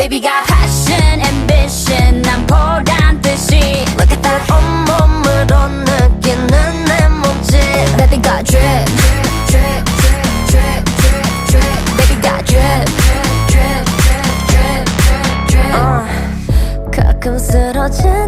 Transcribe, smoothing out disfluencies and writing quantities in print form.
Baby got passion, ambition, 난 보란 듯이 Look at that 온몸으로 느끼는 내 몸짓 Baby got drip, drip, drip, drip, drip Baby got drip, drip, drip, drip, drip, drip 가끔 쓰러져